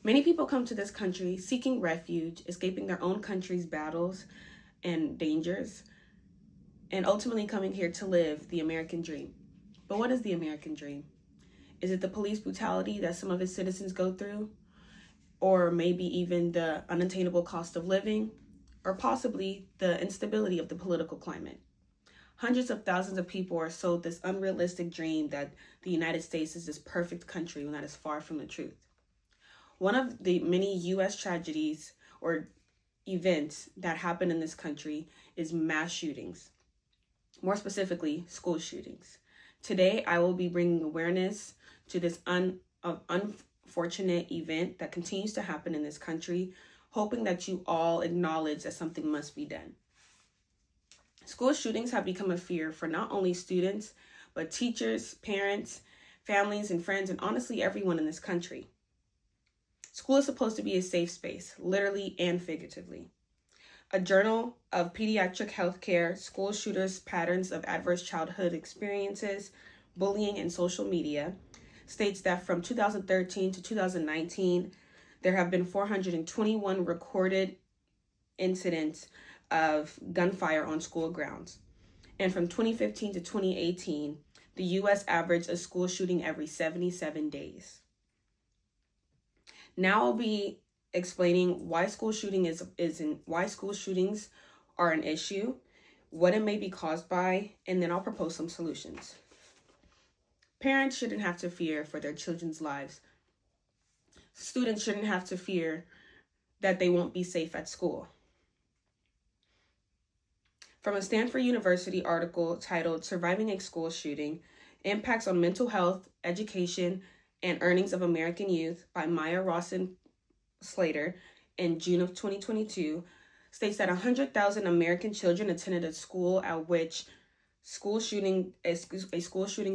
Many people come to this country seeking refuge, escaping their own country's battles and dangers, and ultimately coming here to live the American dream. But what is the American dream? Is it the police brutality that some of its citizens go through? Or maybe even the unattainable cost of living? Or possibly the instability of the political climate? Hundreds of thousands of people are sold this unrealistic dream that the United States is this perfect country when that is far from the truth. One of the many U.S. tragedies or events that happen in this country is mass shootings, more specifically, school shootings. Today, I will be bringing awareness to this unfortunate event that continues to happen in this country, hoping that you all acknowledge that something must be done. School shootings have become a fear for not only students, but teachers, parents, families, and friends, and honestly, everyone in this country. School is supposed to be a safe space, literally and figuratively. A Journal of Pediatric Healthcare, School Shooters, Patterns of Adverse Childhood Experiences, Bullying, and Social Media states that from 2013 to 2019, there have been 421 recorded incidents of gunfire on school grounds. And from 2015 to 2018, the U.S. averaged a school shooting every 77 days. Now I'll be explaining why school shootings are an issue, what it may be caused by, and then I'll propose some solutions. Parents shouldn't have to fear for their children's lives. Students shouldn't have to fear that they won't be safe at school. From a Stanford University article titled "Surviving a School Shooting: Impacts on Mental Health, Education, and Earnings of American Youth" by Maya Rawson Slater in June of 2022, states that 100,000 American children attended a school at which a school shooting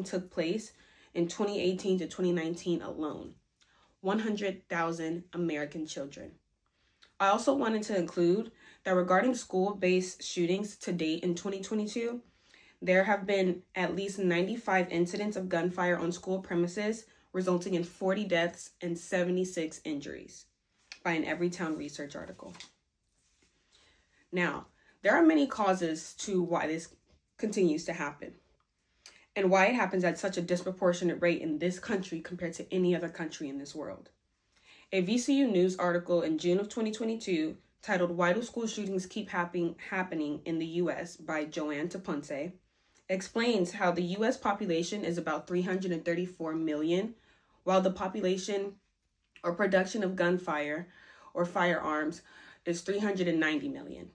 took place in 2018 to 2019 alone. 100,000 American children. I also wanted to include that regarding school-based shootings to date in 2022, there have been at least 95 incidents of gunfire on school premises, resulting in 40 deaths and 76 injuries, by an Everytown Research article. Now, there are many causes to why this continues to happen, and why it happens at such a disproportionate rate in this country compared to any other country in this world. A VCU News article in June of 2022 titled "Why Do School Shootings Keep Happening in the U.S." by Joanne Taponce explains how the U.S. population is about 334 million, while the population or production of gunfire or firearms is 390 million.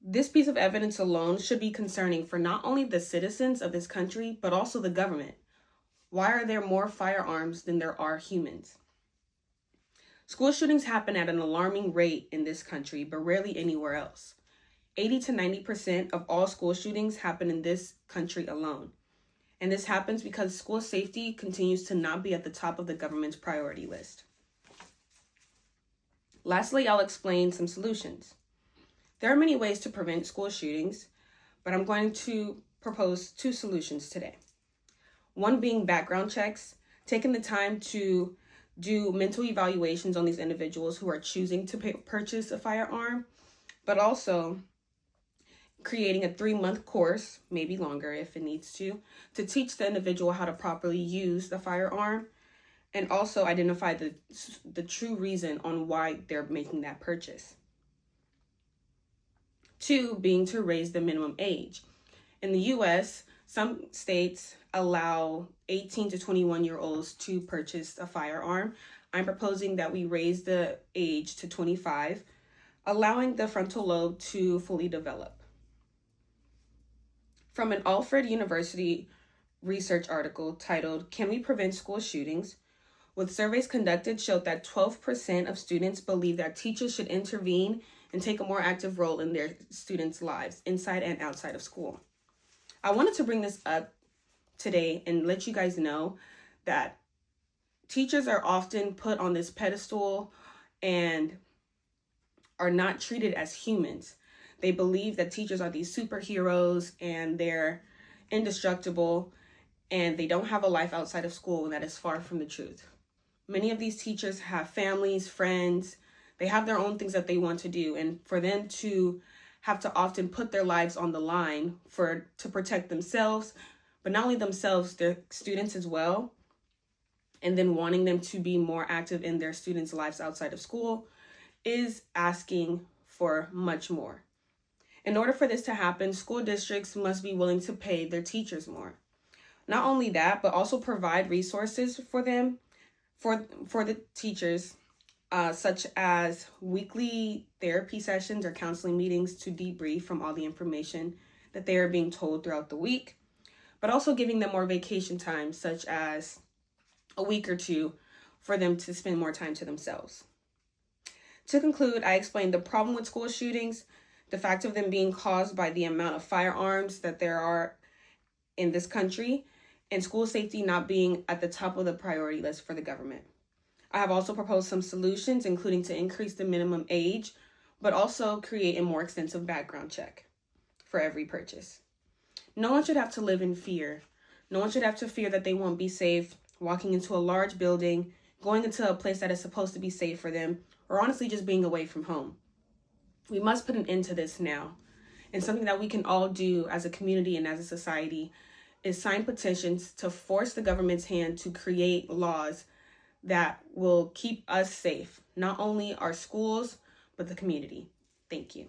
This piece of evidence alone should be concerning for not only the citizens of this country, but also the government. Why are there more firearms than there are humans? School shootings happen at an alarming rate in this country, but rarely anywhere else. 80 to 90% of all school shootings happen in this country alone. And this happens because school safety continues to not be at the top of the government's priority list. Lastly, I'll explain some solutions. There are many ways to prevent school shootings, but I'm going to propose 2 solutions today. One being background checks, taking the time to do mental evaluations on these individuals who are choosing to purchase a firearm, but also creating a 3-month course, maybe longer if it needs to teach the individual how to properly use the firearm, and also identify the true reason on why they're making that purchase. 2 being to raise the minimum age. In the U.S., some states allow 18 to 21-year-olds to purchase a firearm. I'm proposing that we raise the age to 25, allowing the frontal lobe to fully develop. From an Alfred University research article titled "Can We Prevent School Shootings?" with surveys conducted showed that 12% of students believe that teachers should intervene and take a more active role in their students' lives, inside and outside of school. I wanted to bring this up today and let you guys know that teachers are often put on this pedestal and are not treated as humans. They believe that teachers are these superheroes and they're indestructible and they don't have a life outside of school, and that is far from the truth. Many of these teachers have families, friends, they have their own things that they want to do. And for them to have to often put their lives on the line to protect themselves, but not only themselves, their students as well, and then wanting them to be more active in their students' lives outside of school is asking for much more. In order for this to happen, school districts must be willing to pay their teachers more. Not only that, but also provide resources for them, for the teachers, such as weekly therapy sessions or counseling meetings to debrief from all the information that they are being told throughout the week, but also giving them more vacation time, such as a week or two for them to spend more time to themselves. To conclude, I explained the problem with school shootings, the fact of them being caused by the amount of firearms that there are in this country, and school safety not being at the top of the priority list for the government. I have also proposed some solutions, including to increase the minimum age, but also create a more extensive background check for every purchase. No one should have to live in fear. No one should have to fear that they won't be safe walking into a large building, going into a place that is supposed to be safe for them, or honestly just being away from home. We must put an end to this now. And something that we can all do as a community and as a society is sign petitions to force the government's hand to create laws that will keep us safe, not only our schools, but the community. Thank you.